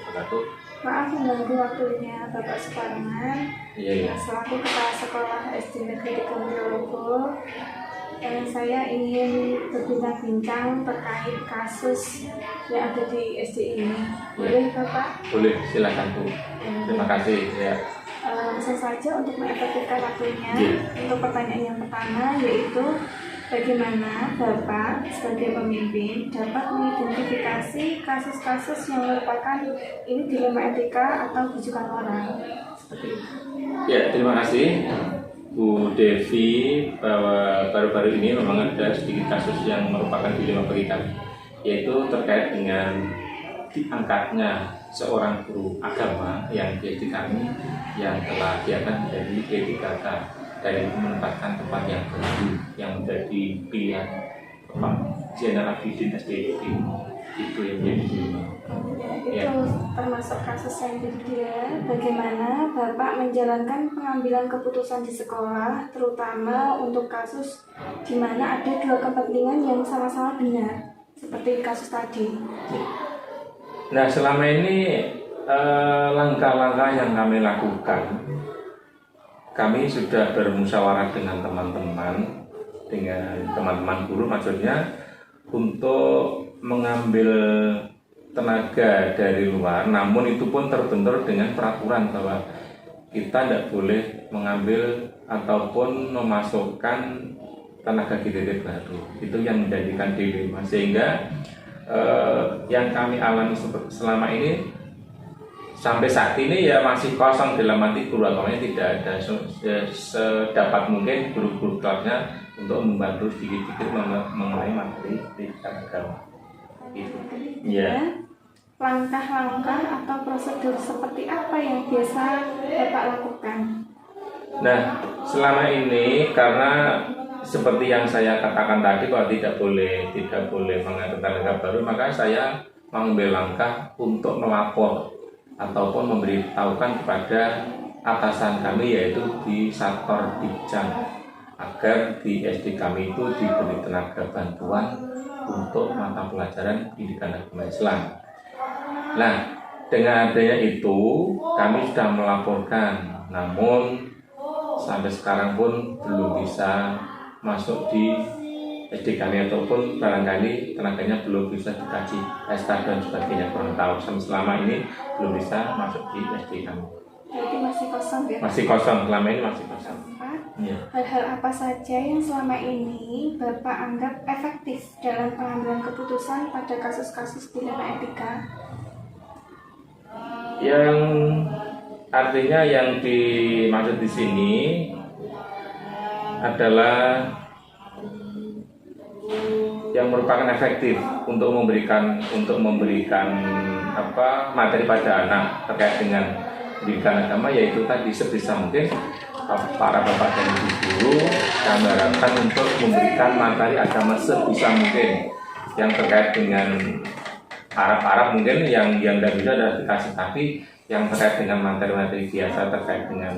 wabarakatuh. Maaf mengganggu waktunya Bapak Suparman. Iya. Selaku Kepala Sekolah SD Negeri 3 Wirologo, saya ingin berbincang-bincang terkait kasus yang ada di SD ini. Boleh Bapak? Boleh, silakan Bu. Terima kasih ya. Langsung saja untuk mengefektifkan waktunya. Yeah. Untuk pertanyaan yang pertama yaitu bagaimana Bapak sebagai pemimpin dapat mengidentifikasi kasus-kasus yang merupakan ini dilema etika atau bujukan orang? Seperti itu. Ya, terima kasih Bu Devi, bahwa baru-baru ini memang ada sedikit kasus yang merupakan dilema bagi kami, yaitu terkait dengan diangkatnya seorang guru agama yang di kami yang telah diangkat menjadi P3K dari menempatkan tempat yang baru yang menjadi pilihan Bapak Zainal Abidin SDIP. Itu yang menjadi dilema. Itu termasuk kasus yang dia. Bagaimana Bapak menjalankan pengambilan keputusan di sekolah, terutama untuk kasus di mana ada dua kepentingan yang sama-sama benar, seperti kasus tadi. Nah, selama ini langkah-langkah yang kami lakukan, kami sudah bermusyawarah dengan teman-teman guru, maksudnya untuk mengambil tenaga dari luar, namun itu pun terbentur dengan peraturan bahwa kita tidak boleh mengambil ataupun memasukkan tenaga GTT baru. Itu yang menjadikan dilema, sehingga yang kami alami selama ini sampai saat ini ya masih kosong, dalam arti guru agamanya tidak ada. Sedapat mungkin guru-guru kelasnya untuk membantu sedikit-sedikit mengenai materi pendidikan agama. Gitu. Ya. Langkah-langkah atau prosedur seperti apa yang biasa Bapak lakukan? Nah, selama ini karena seperti yang saya katakan tadi, bahwa tidak boleh mengangkat tenaga baru, maka saya mengambil langkah untuk melapor ataupun memberitahukan kepada atasan kami, yaitu di Sattor Dijang, agar di SD kami itu diberi tenaga bantuan untuk mata pelajaran pendidikan agama Islam. Nah, dengan adanya itu kami sudah melaporkan, namun sampai sekarang pun belum bisa masuk di SD kami, ataupun barangkali tenaganya belum bisa dikaji SK dan sebagainya, kurang tahu. Selama ini belum bisa masuk di SD kami. Jadi masih kosong ya? Masih kosong, selama ini masih kosong. Ya. Hal-hal apa saja yang selama ini Bapak anggap efektif dalam pengambilan keputusan pada kasus-kasus dilema etika? Yang artinya yang dimaksud di sini adalah yang merupakan efektif untuk memberikan materi pada anak terkait dengan pendidikan agama, yaitu tadi sebisa mungkin para bapak dan ibu guru kami harapkan untuk memberikan materi agama sebisa mungkin yang terkait dengan Arab mungkin yang tidak bisa adalah dikasih, tapi yang terkait dengan materi-materi biasa terkait dengan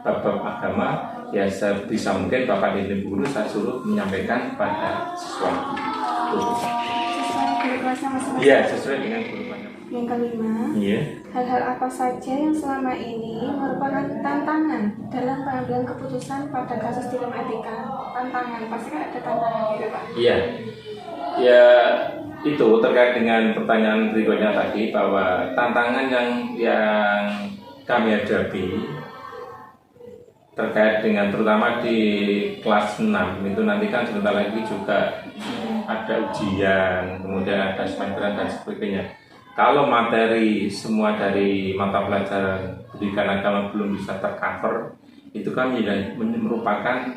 bab agama ya sebisa mungkin bapak dan ibu guru saya suruh menyampaikan pada siswa. Sesuai guru kelasnya masing-masing? Iya, sesuai dengan guru kelasnya. Yang kelima, hal-hal apa saja yang selama ini merupakan tantangan dalam pengambilan keputusan pada kasus dilema etika? Tantangan, pasti kan ada tantangan gitu Pak? Iya, ya itu terkait dengan pertanyaan berikutnya tadi, bahwa tantangan yang kami hadapi terkait dengan terutama di kelas 6 itu nanti kan sebentar lagi juga ada ujian, kemudian ada semesteran dan sebagainya. Kalau materi semua dari mata pelajaran pendidikan agama belum bisa tercover, itu kan merupakan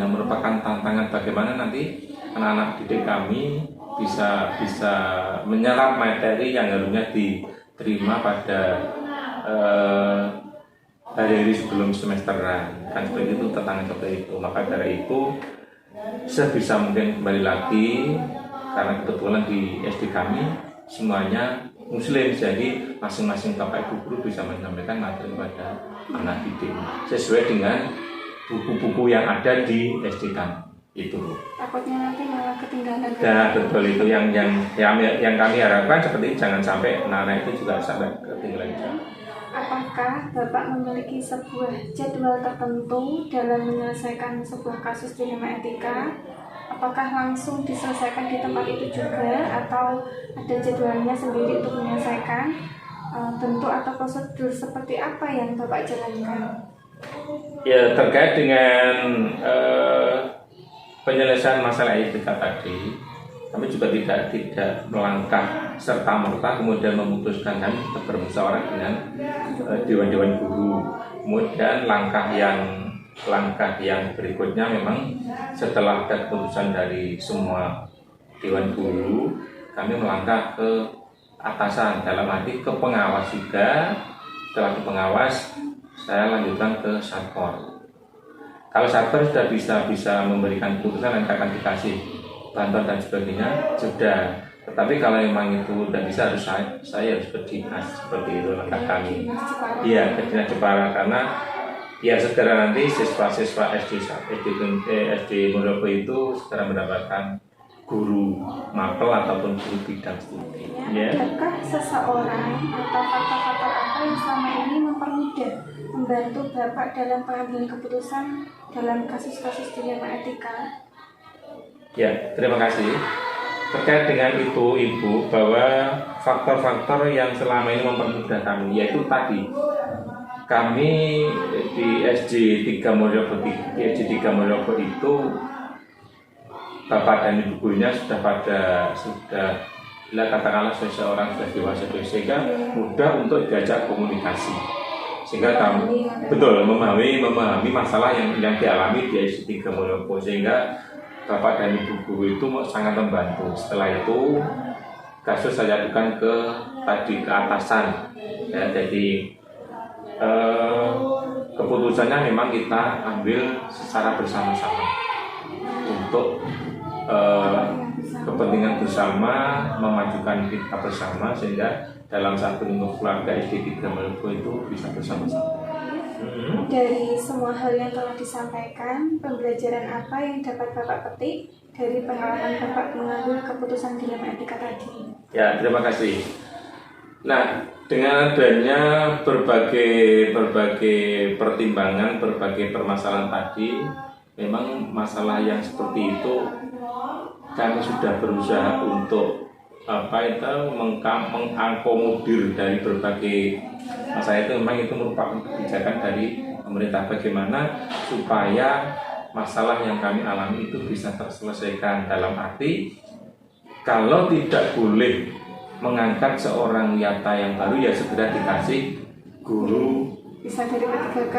merupakan tantangan bagaimana nanti anak-anak didik kami bisa menyerap materi yang harusnya diterima pada hari-hari sebelum semesteran, kan seperti itu, tantangan seperti itu. Maka dari itu sebisa mungkin kembali lagi, karena kebetulan di SD kami semuanya Muslim, jadi masing-masing bapak ibu guru bisa menyampaikan materi kepada anak didik sesuai dengan buku-buku yang ada di SD kami. itu. Takutnya nanti malah ketinggalan. Nah, betul itu yang kami harapkan seperti jangan sampai anak-anak itu juga sampai ketinggalan jam. Apakah Bapak memiliki sebuah jadwal tertentu dalam menyelesaikan sebuah kasus dilema etika? Apakah langsung diselesaikan di tempat itu juga atau ada jadwalnya sendiri untuk menyelesaikan? Bentuk atau prosedur seperti apa yang Bapak jalankan? Ya, terkait dengan penyelesaian masalah etika tadi, kami juga tidak melangkah serta-merta kemudian memutuskan, kami tetap bermusyawarah dengan dewan-dewan guru. Kemudian langkah yang berikutnya memang setelah ada keputusan dari semua dewan guru, kami melangkah ke atasan, dalam arti ke pengawas juga. Setelah ke pengawas, saya lanjutkan ke satpol. Kalau satpol sudah bisa memberikan keputusan, nanti akan dikasih bantuan dan sebagainya, sudah. Tetapi kalau memang itu tidak bisa, harus saya harus ke dinas, seperti itu langkah kami. Iya, ke dinas Jepara, karena ya segera nanti siswa-siswa SD Muropo itu segera mendapatkan guru mapel ataupun guru bidang studi. Ya. Adakah seseorang atau faktor-faktor apa yang selama ini mempermudah membantu Bapak dalam pengambilan keputusan dalam kasus-kasus dilema etika? Ya, terima kasih. Terkait dengan itu, Ibu, bahwa faktor-faktor yang selama ini mempermudah kami, yaitu tadi kami di SD 3 Mulyopo itu Bapak dan Ibu gurunya sudah katakanlah seseorang sudah dewasa, sehingga mudah untuk diajak komunikasi, sehingga kami betul memahami masalah yang dialami di SD 3 Mulyopo, sehingga Bapak dan Ibu guru itu sangat membantu. Setelah itu kasus saya ajukan ke atasan, ya, jadi keputusannya memang kita ambil secara bersama-sama untuk kepentingan bersama, memajukan kita bersama, sehingga dalam satu lingkup keluarga SD 3 Mulyopo itu bisa bersama-sama. Dari semua hal yang telah disampaikan, pembelajaran apa yang dapat Bapak petik dari pengalaman Bapak mengambil keputusan dilema etika tadi? Ya, terima kasih. Nah, dengan adanya berbagai pertimbangan, berbagai permasalahan tadi, memang masalah yang seperti itu kami sudah berusaha untuk mengakomodir dari berbagai masalah itu. Memang itu merupakan kebijakan dari pemerintah, bagaimana supaya masalah yang kami alami itu bisa terselesaikan, dalam arti kalau tidak boleh mengangkat seorang yata yang baru, ya segera dikasih guru, Bisa dari P3K,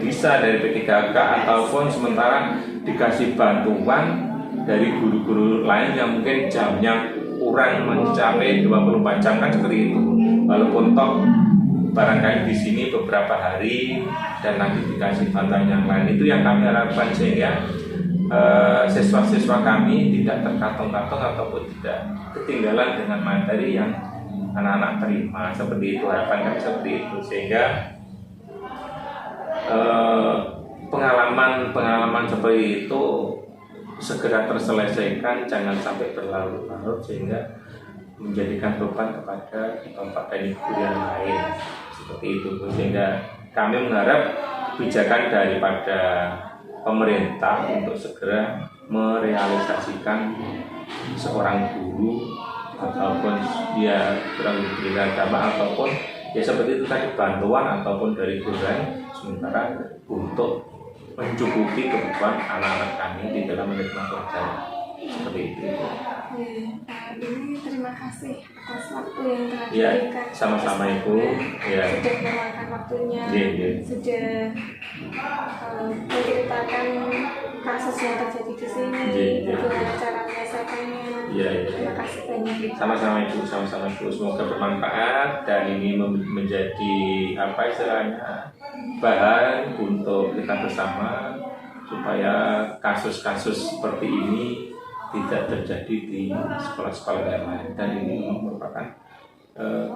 bisa dari P3K, ataupun sementara dikasih bantuan dari guru-guru lain yang mungkin jamnya kurang mencapai 24 jam, kan seperti itu. Walaupun toh barangkali di sini beberapa hari dan nanti dikasih bantuan yang lain, itu yang kami harapkan, sehingga siswa-siswa kami tidak terkantong-kantong ataupun tidak ketinggalan dengan materi yang anak-anak terima, seperti itu. Harapan kami seperti itu, sehingga pengalaman seperti itu segera terselesaikan, jangan sampai berlarut-larut sehingga menjadikan beban kepada Bapak dan Ibu yang lain, seperti itu. Sehingga kami mengharap kebijakan daripada pemerintah untuk segera merealisasikan seorang guru, ataupun dia kurang beragama, ataupun ya seperti itu tadi, bantuan ataupun dari guru lain sementara untuk mencukupi kebutuhan anak-anak kami di dalam menerima pelajaran, seperti itu. Ini terima kasih atas waktu yang telah Ya, diberikan. sama-sama Ibu. Ya. Sudah meluangkan waktunya, sudah menceritakan kasus yang terjadi di sini, bagaimana cara menyelesaikannya. Terima kasih banyak. Sama-sama Ibu, semoga bermanfaat dan ini menjadi bahan untuk kita bersama, supaya kasus-kasus seperti ini tidak terjadi di sekolah-sekolah yang lain. Dan ini merupakan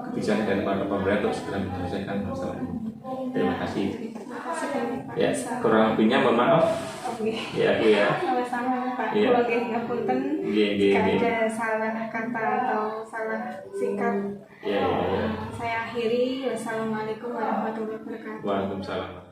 kebijakan dari para pemerintah untuk segera menyelesaikan masalah ini. Terima kasih. Terima kasih banyak, Pak. Ya, kurang lebihnya mohon maaf. nggih. Ya Bu ya. Sama-sama Pak. Iya. Kula nggih ngapunten Nggih, nggih, jika nggih. ada salah kata atau salah sikap. Ya, ya, ya. Saya akhiri. Wassalamualaikum warahmatullahi wabarakatuh. Waalaikumsalam.